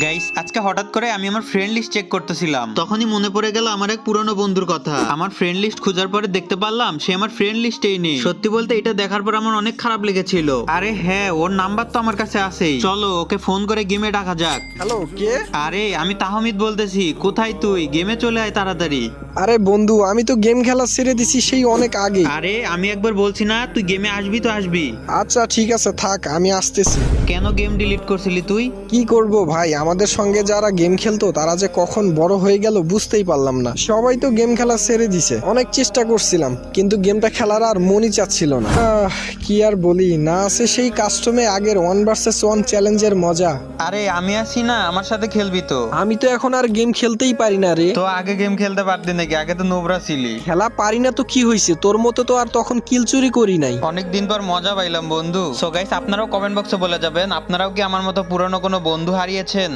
Guys আজকে হঠাৎ করে আমি আমার ফ্রেন্ড লিস্ট চেক করতেছিলাম, তখনই মনে পড়ে গেল আমার এক পুরনো বন্ধুর কথা। আমার ফ্রেন্ড লিস্ট খোঁজার পরে দেখতে পারলাম সে আমার ফ্রেন্ড লিস্টেই নেই। সত্যি বলতে এটা দেখার পর আমার অনেক খারাপ লেগেছিল। আরে হ্যাঁ, ওর নাম্বার তো আমার কাছে আছেই, চলো ওকে ফোন করে গেমে ডাকা যাক। হ্যালো, কে? আরে আমি তাহমিদ বলতেছি, কোথায় তুই? গেমে চলে আয় তাড়াতাড়ি। আরে বন্ধু, আমি তো গেম খেলা ছেড়ে দিছি সেই অনেক আগে। আরে আমি একবার বলছি না তুই গেমে আসবি তো আসবি। আচ্ছা ঠিক আছে, থাক, আমি আসতেছি। কেন গেম ডিলিট করছিলি তুই? কি করব ভাই, আমাদের সঙ্গে যারা গেম খেলতো তারা যে কখন বড় হয়ে গেল বুঝতেই পারলাম না। সবাই তো গেম খেলা ছেড়ে দিছে। অনেক চেষ্টা করছিলাম কিন্তু গেমটা খেলার আর মনই চাচ্ছিল না। কি আর বলি, না আছে সেই কাস্টমে আগের 1 vs 1 চ্যালেঞ্জের মজা। আরে আমি আছি না, আমার সাথে খেলবি তো? আমি তো এখন আর গেম খেলতেই পারি না রে। তো আগে গেম খেলতে পারতি নাকি? আগে তো নোবরা ছিলি। খেলা পারি না তো কি হয়েছে, তোর মতো তো আর তখন কিল চুরি করি নাই। অনেকদিন পর মজা পাইলাম বন্ধু। সো গাইস, আপনারাও কমেন্ট বক্সে বলে যাবেন আপনারাও কি আমার মতো পুরনো কোনো বন্ধু হারিয়েছেন।